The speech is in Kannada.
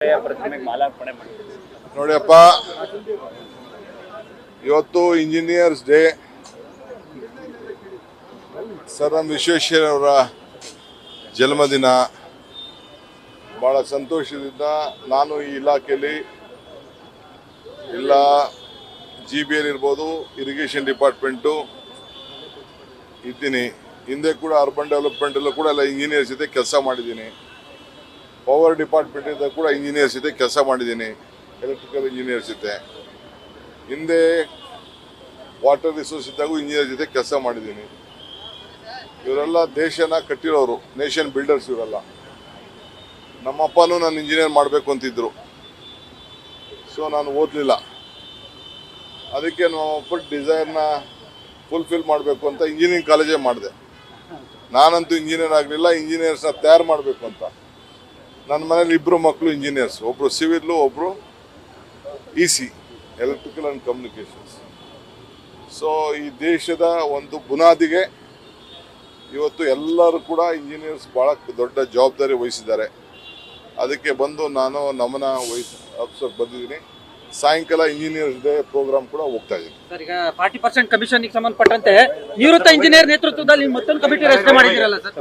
ಪ್ರತಿಮೆಗೆ ಮಾಲಾರ್ಪಣೆ ಮಾಡಿದ್ರು. ನೋಡಿಯಪ್ಪ, ಇವತ್ತು ಇಂಜಿನಿಯರ್ಸ್ ಡೇ. ಸರ್ ಎಂ ವಿಶ್ವೇಶ್ವರಯ್ಯನವರ ಜನ್ಮದಿನ. ಭಾಳ ಸಂತೋಷದಿಂದ ನಾನು ಈ ಇಲಾಖೆಯಲ್ಲಿ ಎಲ್ಲ GBL ಇರ್ಬೋದು, ಇರಿಗೇಷನ್ ಡಿಪಾರ್ಟ್ಮೆಂಟು ಇದ್ದೀನಿ. ಹಿಂದೆ ಕೂಡ ಅರ್ಬನ್ ಡೆವಲಪ್ಮೆಂಟಲ್ಲೂ ಕೂಡ ಎಲ್ಲ ಇಂಜಿನಿಯರ್ಸ್ ಜೊತೆ ಕೆಲಸ ಮಾಡಿದ್ದೀನಿ. ಪವರ್ ಡಿಪಾರ್ಟ್ಮೆಂಟಿಂದ ಕೂಡ ಇಂಜಿನಿಯರ್ಸ್ ಜೊತೆ ಕೆಲಸ ಮಾಡಿದ್ದೀನಿ, ಎಲೆಕ್ಟ್ರಿಕಲ್ ಇಂಜಿನಿಯರ್ಸ್ ಜೊತೆ. ಹಿಂದೆ ವಾಟರ್ ರಿಸೋರ್ಸ್ ಇದ್ದಾಗೂ ಇಂಜಿನಿಯರ್ ಜೊತೆ ಕೆಲಸ ಮಾಡಿದ್ದೀನಿ. ಇವರೆಲ್ಲ ದೇಶನ ಕಟ್ಟಿರೋರು, ನೇಷನ್ ಬಿಲ್ಡರ್ಸ್ ಇವರೆಲ್ಲ. ನಮ್ಮಪ್ಪನೂ ನಾನು ಇಂಜಿನಿಯರ್ ಮಾಡಬೇಕು ಅಂತಿದ್ರು, ಸೊ ನಾನು ಓದಲಿಲ್ಲ. ಅದಕ್ಕೆ ನಮ್ಮಪ್ಪ ಡಿಸೈರ್ನ ಫುಲ್ಫಿಲ್ ಮಾಡಬೇಕು ಅಂತ ಇಂಜಿನಿಯರಿಂಗ್ ಕಾಲೇಜೇ ಮಾಡಿದೆ. ನಾನಂತೂ ಇಂಜಿನಿಯರ್ ಆಗಲಿಲ್ಲ, ಇಂಜಿನಿಯರ್ಸ್ನ ತಯಾರು ಮಾಡಬೇಕು ಅಂತ. ನನ್ನ ಮನೇಲಿ ಇಬ್ಬರು ಮಕ್ಕಳು ಇಂಜಿನಿಯರ್ಸ್, ಒಬ್ಬರು ಸಿವಿಲ್ಲು, ಒಬ್ಬರು EC, electrical and communications. So ಈ ದೇಶದ ಒಂದು ಬುನಾದಿಗೆ ಇವತ್ತು ಎಲ್ಲರೂ ಕೂಡ ಇಂಜಿನಿಯರ್ಸ್ ಭಾಳ ದೊಡ್ಡ ಜವಾಬ್ದಾರಿ ವಹಿಸಿದ್ದಾರೆ. ಅದಕ್ಕೆ ಬಂದು ನಾನು ನಮನ ಅಪ್ಸರ್ ಬಂದಿದ್ದೀನಿ. ಸಾಯಂಕಾಲ ಇಂಜಿನಿಯರ್ಸ್ ಡೇ ಪ್ರೋಗ್ರಾಮ್ ಕೂಡ ಹೋಗ್ತಾ ಇದ್ದೀನಿ. ಸರ್, ಈಗ 40% ಕಮಿಷನ್ಗೆ ಸಂಬಂಧಪಟ್ಟಂತೆ ನಿವೃತ್ತ ಇಂಜಿನಿಯರ್ ನೇತೃತ್ವದಲ್ಲಿ ಮತ್ತೊಂದು ಕಮಿಟಿ ರಚನೆ ಮಾಡಿದ್ದೀರಲ್ಲ ಸರ್?